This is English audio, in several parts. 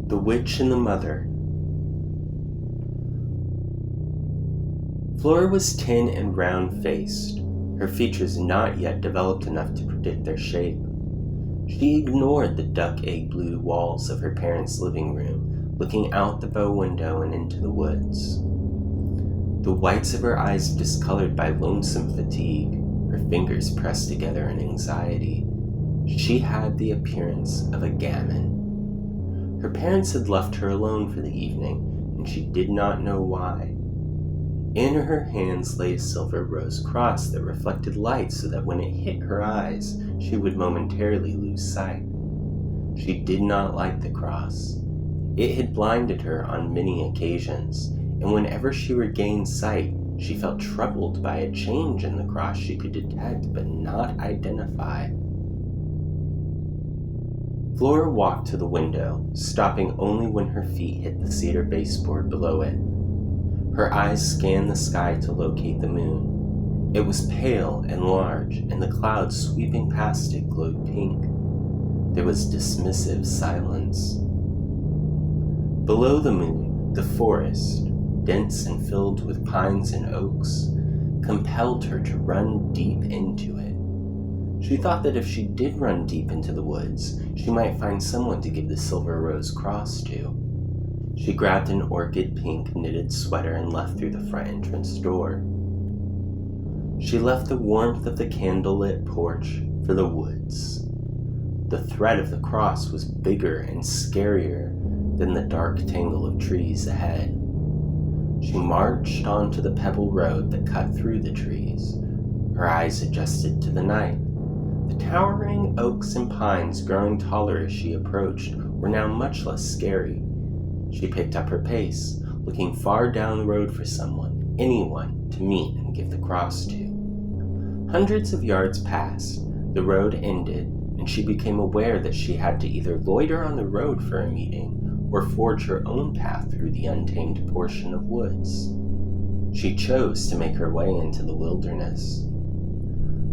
The Witch and the Mother. Flora was tin and round-faced, her features not yet developed enough to predict their shape. She ignored the duck-egg blue walls of her parents' living room, looking out the bow window and into the woods. The whites of her eyes discolored by lonesome fatigue, her fingers pressed together in anxiety. She had the appearance of a gamin. Her parents had left her alone for the evening, and she did not know why. In her hands lay a silver rose cross that reflected light so that when it hit her eyes, she would momentarily lose sight. She did not like the cross. It had blinded her on many occasions, and whenever she regained sight, she felt troubled by a change in the cross she could detect but not identify. Flora walked to the window, stopping only when her feet hit the cedar baseboard below it. Her eyes scanned the sky to locate the moon. It was pale and large, and the clouds sweeping past it glowed pink. There was dismissive silence. Below the moon, the forest, dense and filled with pines and oaks, compelled her to run deep into it. She thought that if she did run deep into the woods, she might find someone to give the silver rose cross to. She grabbed an orchid pink knitted sweater and left through the front entrance door. She left the warmth of the candlelit porch for the woods. The threat of the cross was bigger and scarier than the dark tangle of trees ahead. She marched onto the pebble road that cut through the trees. Her eyes adjusted to the night. The towering oaks and pines growing taller as she approached were now much less scary. She picked up her pace, looking far down the road for someone, anyone, to meet and give the cross to. Hundreds of yards passed, the road ended, and she became aware that she had to either loiter on the road for a meeting or forge her own path through the untamed portion of woods. She chose to make her way into the wilderness.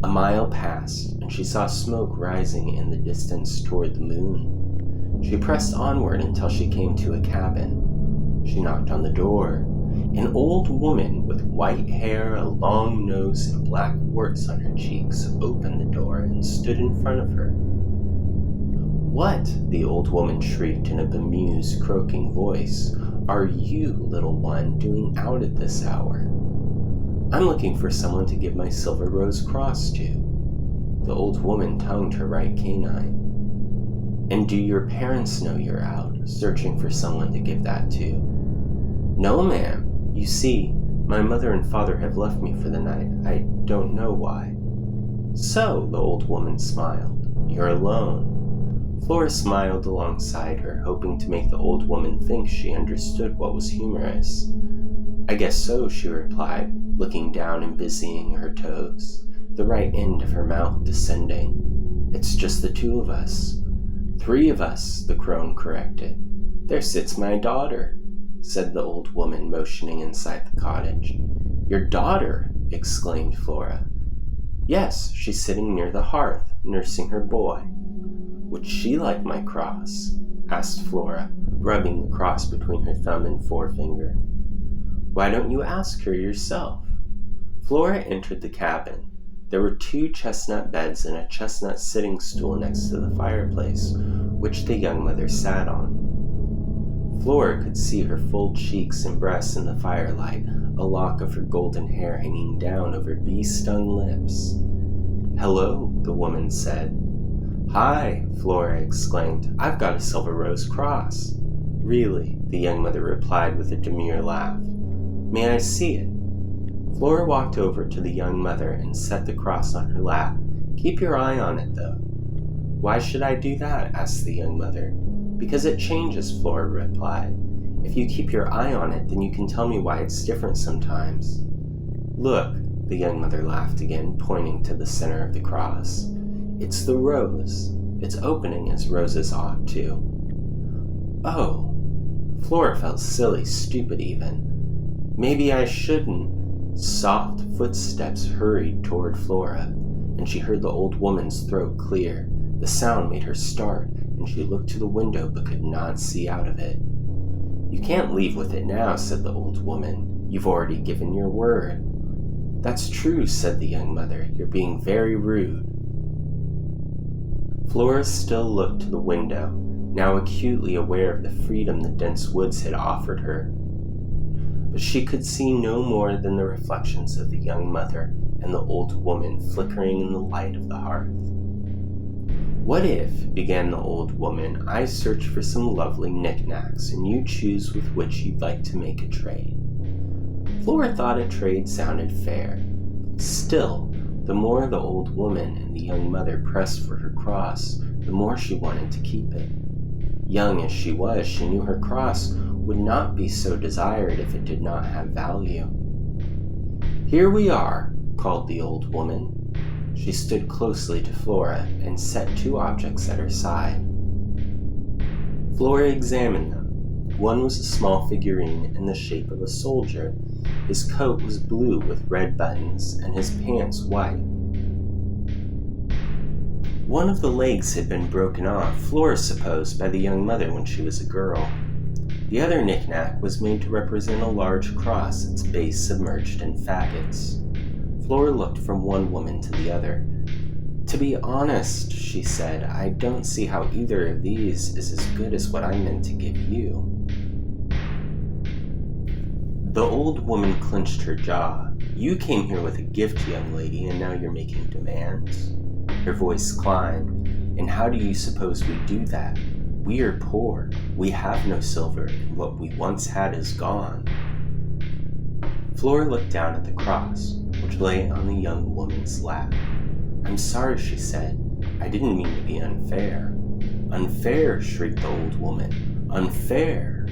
A mile passed, and she saw smoke rising in the distance toward the moon. She pressed onward until she came to a cabin. She knocked on the door. An old woman with white hair, a long nose, and black warts on her cheeks opened the door and stood in front of her. "What," the old woman shrieked in a bemused, croaking voice, "are you, little one, doing out at this hour?" "I'm looking for someone to give my silver rose cross to." The old woman tongued her right canine. "And do your parents know you're out, searching for someone to give that to?" "No, ma'am. You see, my mother and father have left me for the night. I don't know why." "So," the old woman smiled, "you're alone." Flora smiled alongside her, hoping to make the old woman think she understood what was humorous. "I guess so," she replied, looking down and busying her toes, the right end of her mouth descending. "It's just the two of us." "Three of us," the crone corrected. "There sits my daughter," said the old woman, motioning inside the cottage. "Your daughter?" exclaimed Flora. "Yes, she's sitting near the hearth, nursing her boy." "Would she like my cross?" asked Flora, rubbing the cross between her thumb and forefinger. "Why don't you ask her yourself?" Flora entered the cabin. There were 2 chestnut beds and a chestnut sitting stool next to the fireplace, which the young mother sat on. Flora could see her full cheeks and breasts in the firelight, a lock of her golden hair hanging down over bee-stung lips. "Hello," the woman said. "Hi," Flora exclaimed. "I've got a silver rose cross." "Really?" the young mother replied with a demure laugh. "May I see it?" Flora walked over to the young mother and set the cross on her lap. "Keep your eye on it, though." "Why should I do that?" asked the young mother. "Because it changes," Flora replied. "If you keep your eye on it, then you can tell me why it's different sometimes." "Look," the young mother laughed again, pointing to the center of the cross. "It's the rose. It's opening as roses ought to." "Oh." Flora felt silly, stupid even. "Maybe I shouldn't." Soft footsteps hurried toward Flora, and she heard the old woman's throat clear. The sound made her start, and she looked to the window but could not see out of it. "You can't leave with it now," said the old woman. "You've already given your word." "That's true," said the young mother. "You're being very rude." Flora still looked to the window, now acutely aware of the freedom the dense woods had offered her. But she could see no more than the reflections of the young mother and the old woman flickering in the light of the hearth. "What if," began the old woman, "I search for some lovely knickknacks, and you choose with which you'd like to make a trade?" Flora thought a trade sounded fair. Still, the more the old woman and the young mother pressed for her cross, the more she wanted to keep it. Young as she was, she knew her cross would not be so desired if it did not have value. "Here we are," called the old woman. She stood closely to Flora and set two objects at her side. Flora examined them. One was a small figurine in the shape of a soldier. His coat was blue with red buttons, and his pants white. One of the legs had been broken off, Flora supposed, by the young mother when she was a girl. The other knick-knack was made to represent a large cross, its base submerged in faggots. Flora looked from one woman to the other. "To be honest," she said, "I don't see how either of these is as good as what I meant to give you." The old woman clenched her jaw. "You came here with a gift, young lady, and now you're making demands?" Her voice climbed. "And how do you suppose we do that? We are poor. We have no silver, and what we once had is gone." Flora looked down at the cross, which lay on the young woman's lap. "I'm sorry," she said. "I didn't mean to be unfair." "Unfair?" shrieked the old woman. "Unfair?"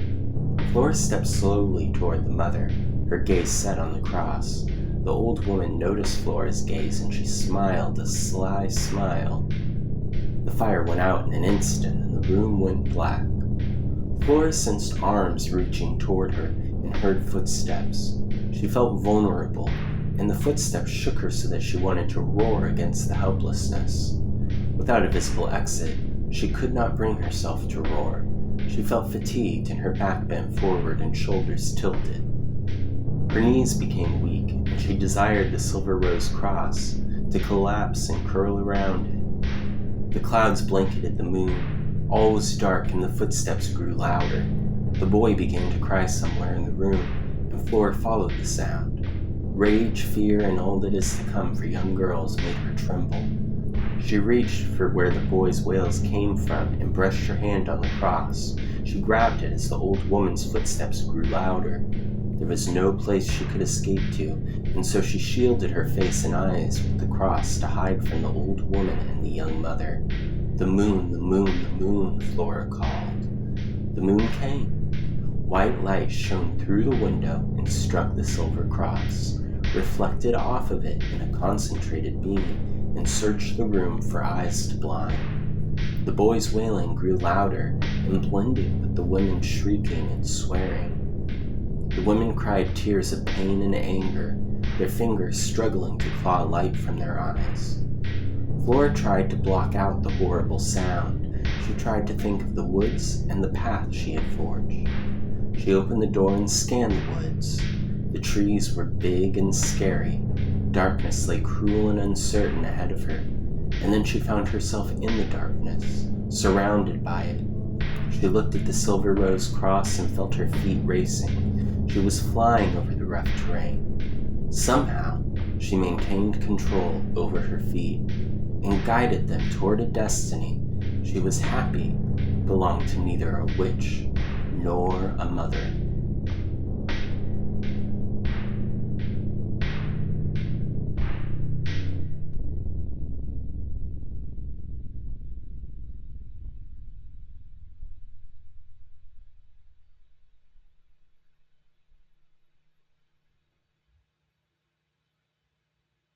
Flora stepped slowly toward the mother, her gaze set on the cross. The old woman noticed Flora's gaze, and she smiled a sly smile. The fire went out in an instant, and the room went black. Flora sensed arms reaching toward her and heard footsteps. She felt vulnerable, and the footsteps shook her so that she wanted to roar against the helplessness. Without a visible exit, she could not bring herself to roar. She felt fatigued, and her back bent forward and shoulders tilted. Her knees became weak, and she desired the silver rose cross to collapse and curl around it. The clouds blanketed the moon. All was dark, and the footsteps grew louder. The boy began to cry somewhere in the room, and Flora followed the sound. Rage, fear, and all that is to come for young girls made her tremble. She reached for where the boy's wails came from and brushed her hand on the cross. She grabbed it as the old woman's footsteps grew louder. There was no place she could escape to, and so she shielded her face and eyes with the cross to hide from the old woman and the young mother. "The moon, the moon, the moon," Flora called. The moon came. White light shone through the window and struck the silver cross, reflected off of it in a concentrated beam, and searched the room for eyes to blind. The boy's wailing grew louder and blended with the women shrieking and swearing. The women cried tears of pain and anger, their fingers struggling to claw light from their eyes. Flora tried to block out the horrible sound. She tried to think of the woods and the path she had forged. She opened the door and scanned the woods. The trees were big and scary. Darkness lay cruel and uncertain ahead of her, and then she found herself in the darkness, surrounded by it. She looked at the silver rose cross and felt her feet racing. She was flying over the rough terrain. Somehow, she maintained control over her feet and guided them toward a destiny she was happy belonged to neither a witch nor a mother.